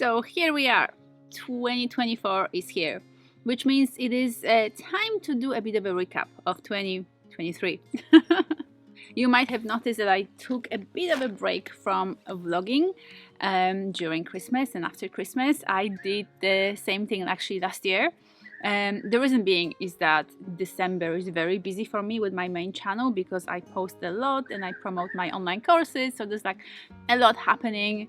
So here we are, 2024 is here, which means it is time to do a bit of a recap of 2023. You might have noticed that I took a bit of a break from vlogging during Christmas and after Christmas. I did the same thing actually last year. The reason being is that December is very busy for me with my main channel because I post a lot and I promote my online courses. So there's like a lot happening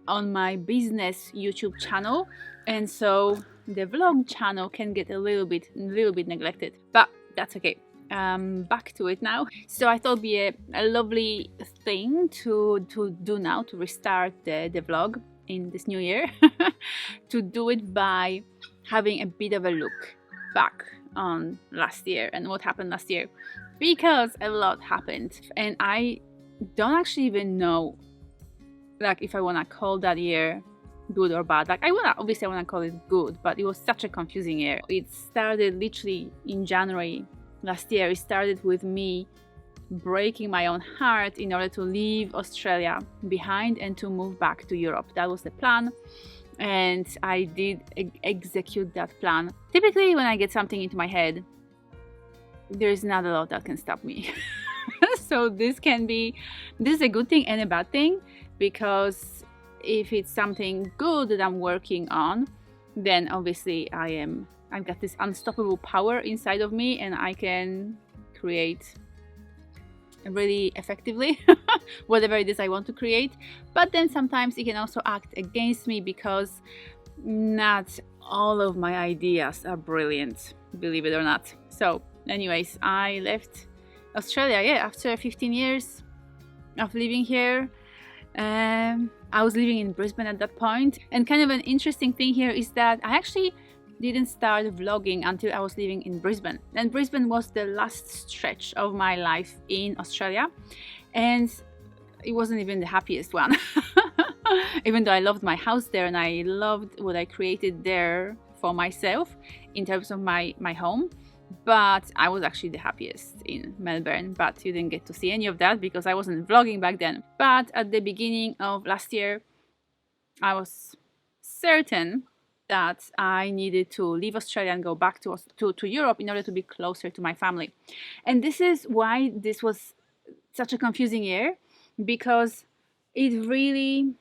on my business YouTube channel, and so the vlog channel can get a little bit neglected, but that's okay. Back to it now. So I thought it'd be a lovely thing to do now, to restart the vlog in this new year, to do it by having a bit of a look back on last year and what happened last year, because a lot happened and I don't actually even know like if I want to call that year good or bad. Like obviously I want to call it good, but it was such a confusing year. It started literally in January last year. It started with me breaking my own heart in order to leave Australia behind and to move back to Europe. That was the plan, and I did execute that plan. Typically when I get something into my head, there's not a lot that can stop me. So this is a good thing and a bad thing, because if it's something good that I'm working on, then obviously I've got this unstoppable power inside of me and I can create really effectively whatever it is I want to create. But then sometimes it can also act against me because not all of my ideas are brilliant, believe it or not. So anyways, I left Australia, after 15 years of living here. I was living in Brisbane at that point, and kind of an interesting thing here is that I actually didn't start vlogging until I was living in Brisbane, and Brisbane was the last stretch of my life in Australia, and it wasn't even the happiest one. Even though I loved my house there and I loved what I created there for myself in terms of my home, but I was actually the happiest in Melbourne. But you didn't get to see any of that because I wasn't vlogging back then. But at the beginning of last year, I was certain that I needed to leave Australia and go back to Europe in order to be closer to my family. And this is why this was such a confusing year, because it really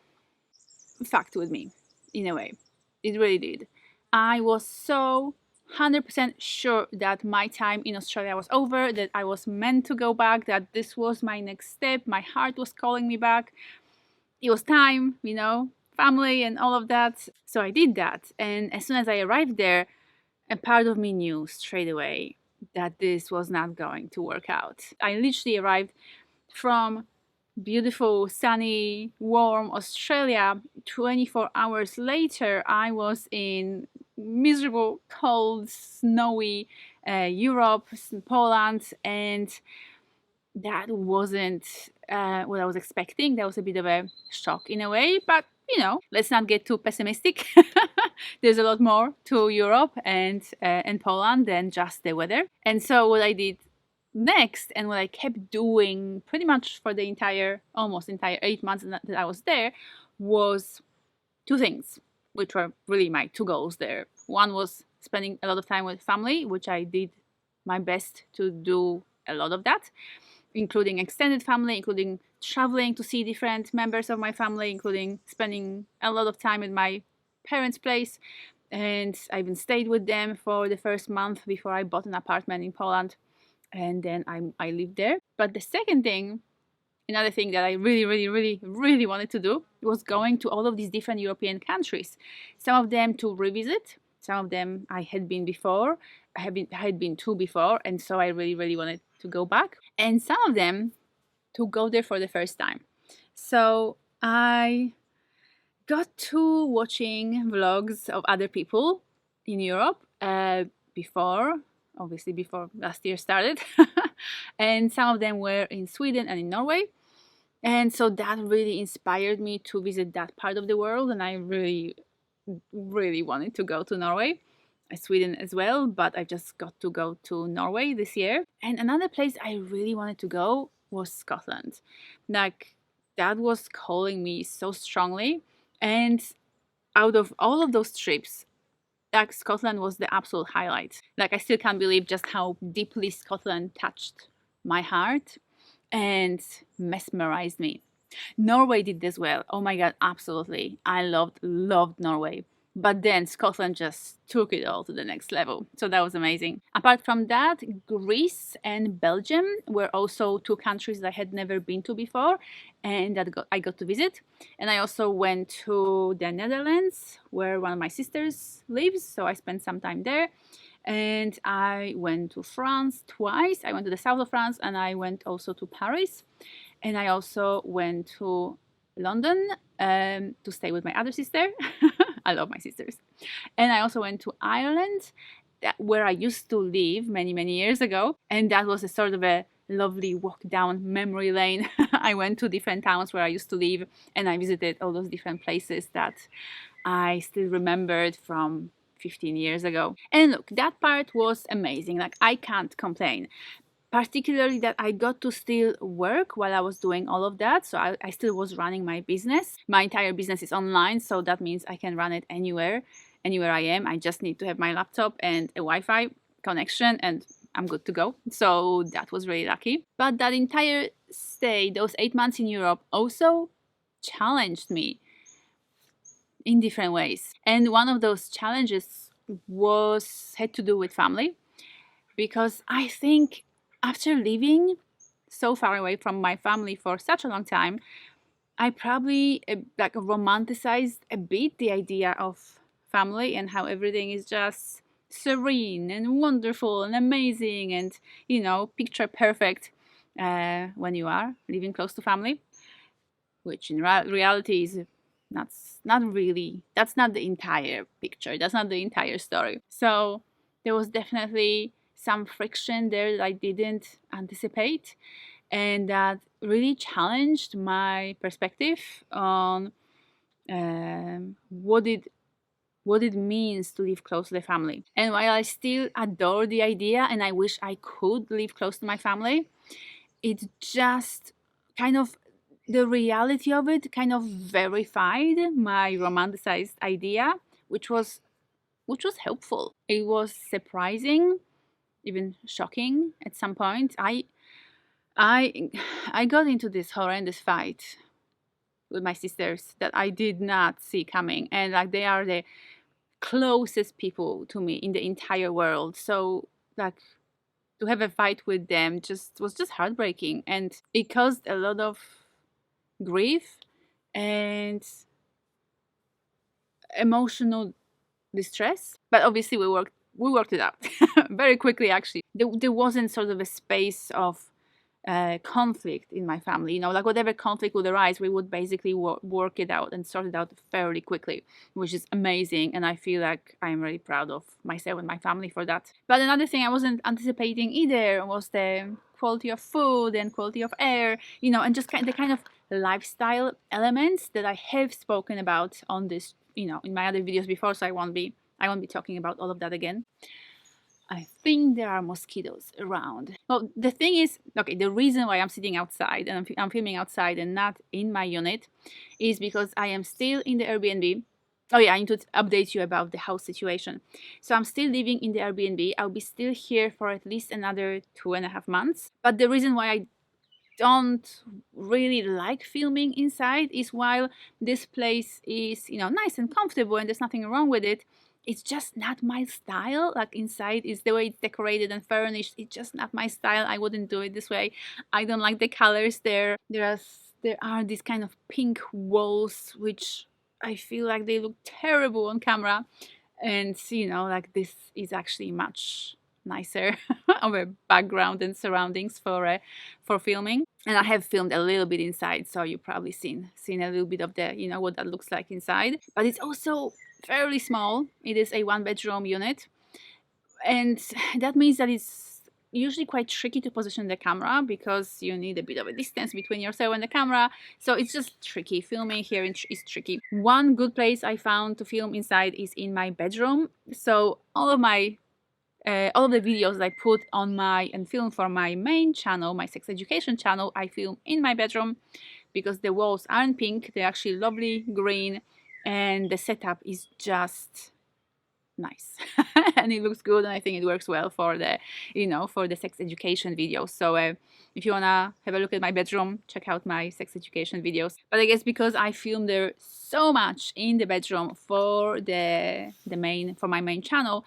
fucked with me in a way. It really did. I was so 100% sure that my time in Australia was over, that I was meant to go back, that this was my next step. My heart was calling me back. It was time, family and all of that. So I did that. And as soon as I arrived there, a part of me knew straight away that this was not going to work out. I literally arrived from beautiful, sunny, warm Australia. 24 hours later, I was in miserable, cold, snowy Europe, Poland, and that wasn't what I was expecting. That was a bit of a shock in a way, but let's not get too pessimistic. There's a lot more to Europe and Poland than just the weather. And so what I did next, and what I kept doing pretty much for the almost entire 8 months that I was there, was two things, which were really my two goals there. One was spending a lot of time with family, which I did my best to do a lot of that, including extended family, including traveling to see different members of my family, including spending a lot of time at my parents' place. And I even stayed with them for the first month before I bought an apartment in Poland. And then I lived there. But the second thing, another thing that I really wanted to do, was going to all of these different European countries. Some of them to revisit, some of them I had been before, I had been to before, and so I really wanted to go back. And some of them to go there for the first time. So I got to watching vlogs of other people in Europe before last year started. And some of them were in Sweden and in Norway. And so that really inspired me to visit that part of the world. And I really wanted to go to Norway, Sweden as well, but I just got to go to Norway this year. And another place I really wanted to go was Scotland. Like, that was calling me so strongly. And out of all of those trips, like Scotland was the absolute highlight. Like I still can't believe just how deeply Scotland touched my heart and mesmerized me. Norway did this well. Oh my god, absolutely. I loved Norway. But then Scotland just took it all to the next level. So that was amazing. Apart from that, Greece and Belgium were also two countries that I had never been to before and that I got to visit. And I also went to the Netherlands where one of my sisters lives. So I spent some time there. And I went to France twice. I went to the south of France and I went also to Paris. And I also went to London to stay with my other sister. I love my sisters. And I also went to Ireland, where I used to live many, many years ago. And that was a sort of a lovely walk down memory lane. I went to different towns where I used to live and I visited all those different places that I still remembered from 15 years ago. And look, that part was amazing. Like, I can't complain. Particularly that I got to still work while I was doing all of that. So I still was running my business. My entire business is online, so that means I can run it anywhere I am. I just need to have my laptop and a Wi-Fi connection and I'm good to go. So that was really lucky. But that entire stay, those 8 months in Europe, also challenged me in different ways. And one of those challenges had to do with family, because I think after living so far away from my family for such a long time, I probably like romanticized a bit the idea of family and how everything is just serene and wonderful and amazing and, picture perfect when you are living close to family, which in reality is not really, that's not the entire picture, that's not the entire story. So there was definitely some friction there that I didn't anticipate, and that really challenged my perspective on what it means to live close to the family. And while I still adore the idea and I wish I could live close to my family, it just kind of, the reality of it kind of verified my romanticized idea, which was helpful. It was surprising, even shocking at some point. I got into this horrendous fight with my sisters that I did not see coming, and like they are the closest people to me in the entire world. So like to have a fight with them was just heartbreaking, and it caused a lot of grief and emotional distress. But obviously we worked it out very quickly. Actually, there wasn't sort of a space of conflict in my family. Like whatever conflict would arise, we would basically work it out and sort it out fairly quickly, which is amazing. And I feel like I'm really proud of myself and my family for that. But another thing I wasn't anticipating either was the quality of food and quality of air, and just the kind of lifestyle elements that I have spoken about on this, in my other videos before. So I won't be talking about all of that again. I think there are mosquitoes around. Well, the thing is, okay, the reason why I'm sitting outside and I'm filming outside and not in my unit is because I am still in the Airbnb. Oh yeah, I need to update you about the house situation. So I'm still living in the Airbnb. I'll be still here for at least another 2.5 months. But the reason why I don't really like filming inside is, while this place is, nice and comfortable and there's nothing wrong with it, it's just not my style. Like inside is the way it's decorated and furnished. It's just not my style. I wouldn't do it this way. I don't like the colors there. There are these kind of pink walls, which I feel like they look terrible on camera. And, like this is actually much nicer of a background and surroundings for filming. And I have filmed a little bit inside, so you've probably seen a little bit of the, what that looks like inside. But it's also fairly small. It is a 1-bedroom unit, and that means that it's usually quite tricky to position the camera because you need a bit of a distance between yourself and the camera. So it's just tricky. Filming here is tricky. One good place I found to film inside is in my bedroom. So all of the videos that I put on and film for my main channel, my sex education channel, I film in my bedroom because the walls aren't pink. They're actually lovely green and the setup is just nice and it looks good, and I think it works well for the for the sex education videos. So if you wanna have a look at my bedroom, check out my sex education videos. But I guess because I filmed there so much in the bedroom for my main channel,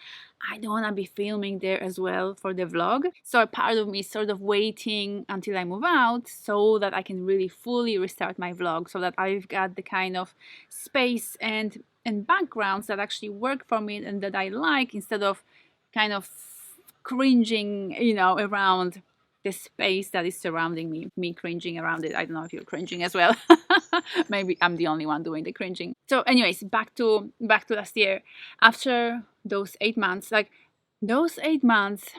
I don't want to be filming there as well for the vlog. So a part of me is sort of waiting until I move out so that I can really fully restart my vlog, so that I've got the kind of space and backgrounds that actually work for me and that I like, instead of kind of cringing, around the space that is surrounding me cringing around it. I don't know if you're cringing as well. Maybe I'm the only one doing the cringing. So anyways, back to last year. After those 8 months, those 8 months,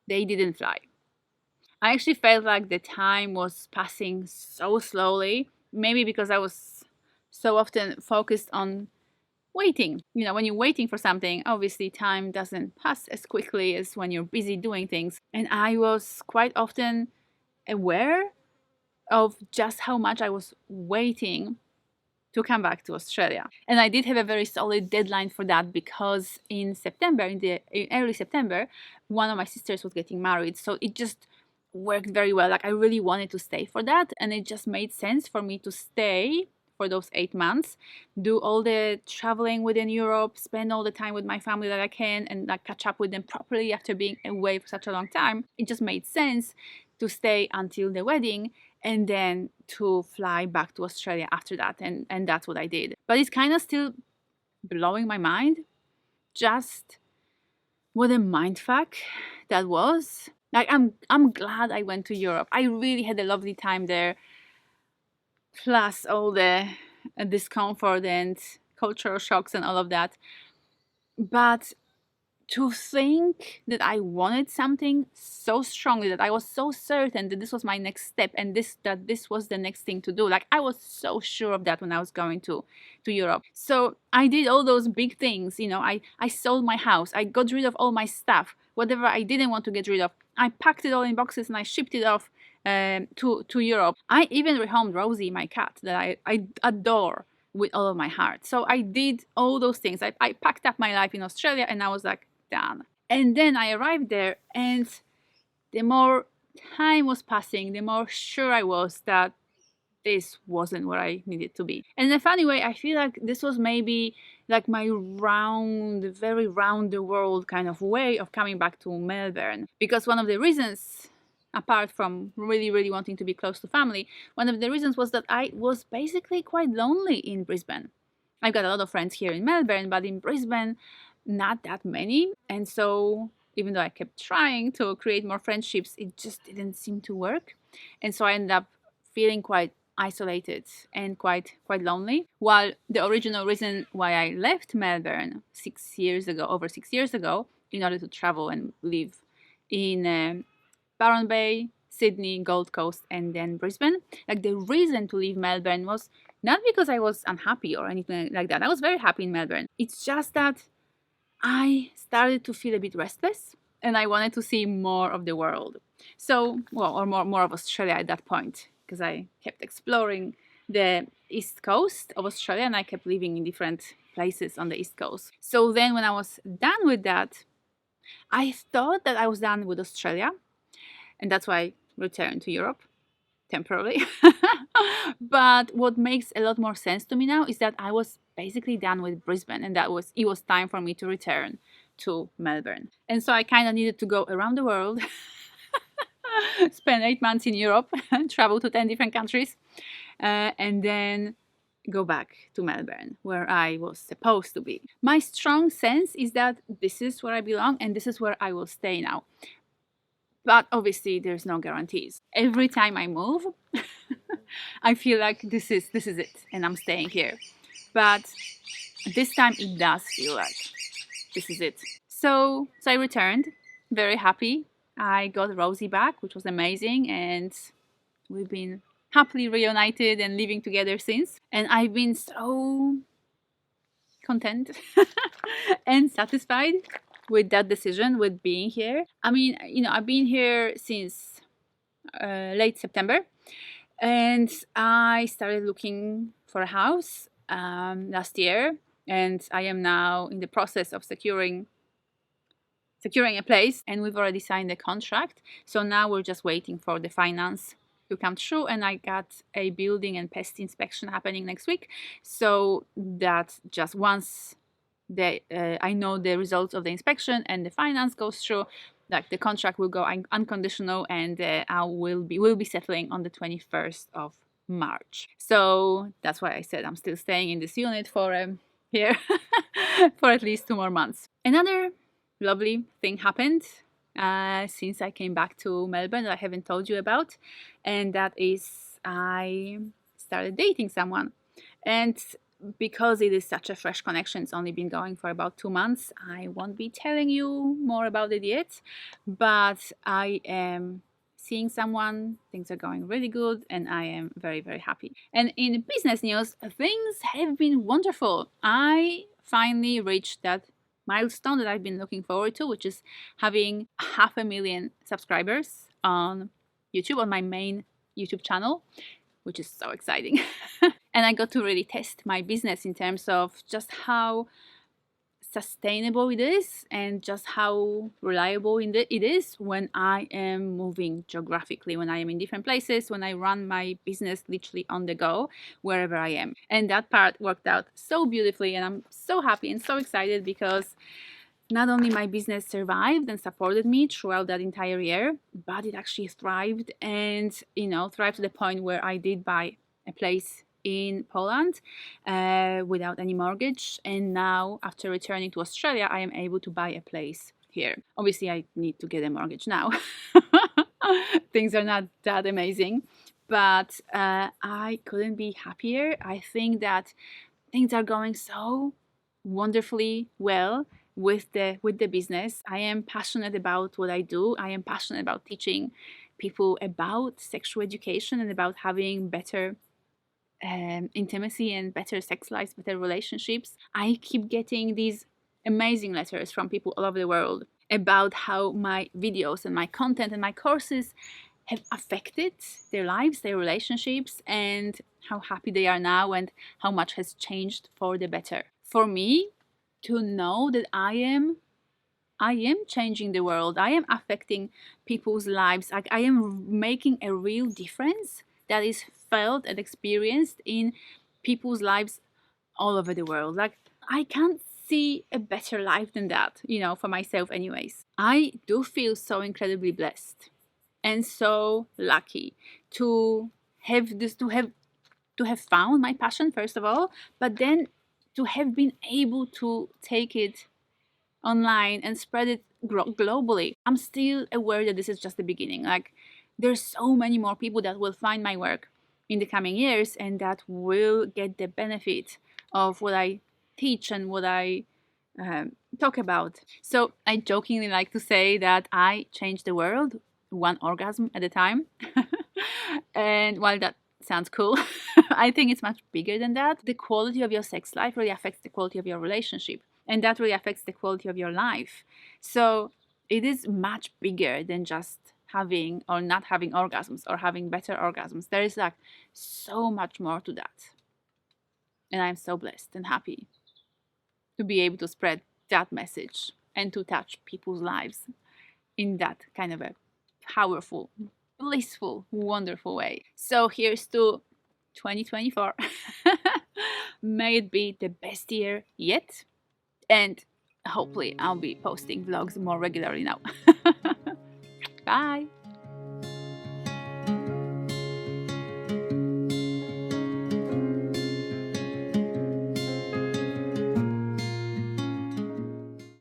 they didn't fly. I actually felt like the time was passing so slowly, maybe because I was so often focused on waiting. When you're waiting for something, obviously time doesn't pass as quickly as when you're busy doing things. And I was quite often aware of just how much I was waiting to come back to Australia. And I did have a very solid deadline for that, because in early September, one of my sisters was getting married. So it just worked very well. Like, I really wanted to stay for that, and it just made sense for me to stay for those 8 months, do all the traveling within Europe, spend all the time with my family that I can, and catch up with them properly after being away for such a long time. It just made sense to stay until the wedding and then to fly back to Australia after that. And that's what I did. But it's kind of still blowing my mind just what a mindfuck that was. Like, I'm glad I went to Europe. I really had a lovely time there. Plus all the discomfort and cultural shocks and all of that. But to think that I wanted something so strongly, that I was so certain that this was my next step, and that this was the next thing to do. Like, I was so sure of that when I was going to Europe. So I did all those big things. I sold my house. I got rid of all my stuff. Whatever I didn't want to get rid of, I packed it all in boxes and I shipped it off to Europe. I even rehomed Rosie, my cat, that I adore with all of my heart. So I did all those things. I packed up my life in Australia, and I was like, done. And then I arrived there, and the more time was passing, the more sure I was that this wasn't where I needed to be. And in a funny way, I feel like this was maybe like my very round the world kind of way of coming back to Melbourne. Because one of the reasons, apart from really, really wanting to be close to family, one of the reasons was that I was basically quite lonely in Brisbane. I've got a lot of friends here in Melbourne, but in Brisbane, not that many. And so even though I kept trying to create more friendships, it just didn't seem to work. And so I ended up feeling quite isolated and quite lonely. While the original reason why I left Melbourne over 6 years ago, in order to travel and live in Byron Bay, Sydney, Gold Coast, and then Brisbane. Like, the reason to leave Melbourne was not because I was unhappy or anything like that. I was very happy in Melbourne. It's just that I started to feel a bit restless, and I wanted to see more of the world. So, or more of Australia at that point, because I kept exploring the east coast of Australia, and I kept living in different places on the east coast. So then when I was done with that, I thought that I was done with Australia, and that's why I returned to Europe temporarily. But what makes a lot more sense to me now is that I was basically done with Brisbane, and it was time for me to return to Melbourne. And so I kind of needed to go around the world, spend 8 months in Europe, travel to 10 different countries, and then go back to Melbourne, where I was supposed to be. My strong sense is that this is where I belong, and this is where I will stay now. But obviously, there's no guarantees. Every time I move, I feel like this is it, and I'm staying here. But this time, it does feel like this is it. So I returned, very happy. I got Rosie back, which was amazing, and we've been happily reunited and living together since. And I've been so content and satisfied with that decision, with being here. I mean, I've been here since late September, and I started looking for a house last year, and I am now in the process of securing a place, and we've already signed the contract. So now we're just waiting for the finance to come through, and I got a building and pest inspection happening next week. So that just once I know the results of the inspection and the finance goes through, like the contract will go unconditional, and we'll be settling on the 21st of March. So that's why I said I'm still staying in this unit for here for at least 2 more months. Another lovely thing happened since I came back to Melbourne that I haven't told you about, and that is I started dating someone. And because it is such a fresh connection, it's only been going for about 2 months, I won't be telling you more about it yet, but I am seeing someone, things are going really good, and I am very, very happy. And in business news, things have been wonderful. I finally reached that milestone that I've been looking forward to, which is having 500,000 subscribers on YouTube, on my main YouTube channel, which is so exciting. And I got to really test my business in terms of just how sustainable it is and just how reliable it is when I am moving geographically, when I am in different places, when I run my business literally on the go, wherever I am. And that part worked out so beautifully, and I'm so happy and so excited because not only my business survived and supported me throughout that entire year, but it actually thrived, and thrived to the point where I did buy a place in Poland without any mortgage, and now after returning to Australia I am able to buy a place here. Obviously I need to get a mortgage now. Things are not that amazing, but I couldn't be happier. I think that things are going so wonderfully well with the business. I am passionate about what I do. I am passionate about teaching people about sexual education and about having better intimacy and better sex lives, better relationships. I keep getting these amazing letters from people all over the world about how my videos and my content and my courses have affected their lives, their relationships, and how happy they are now and how much has changed for the better. For me to know that I am changing the world, I am affecting people's lives, like I am making a real difference that is felt and experienced in people's lives all over the world. Like I can't see a better life than that, for myself anyways. I do feel so incredibly blessed and so lucky to have found my passion, first of all, but then to have been able to take it online and spread it globally. I'm still aware that this is just the beginning. Like there's so many more people that will find my work in the coming years and that will get the benefit of what I teach and what I talk about. So I jokingly like to say that I change the world one orgasm at a time. And while that sounds cool, I think it's much bigger than that. The quality of your sex life really affects the quality of your relationship, and that really affects the quality of your life. So it is much bigger than just having or not having orgasms or having better orgasms. There is like so much more to that. And I'm so blessed and happy to be able to spread that message and to touch people's lives in that kind of a powerful, blissful, wonderful way. So here's to 2024. May it be the best year yet. And hopefully I'll be posting vlogs more regularly now. Bye!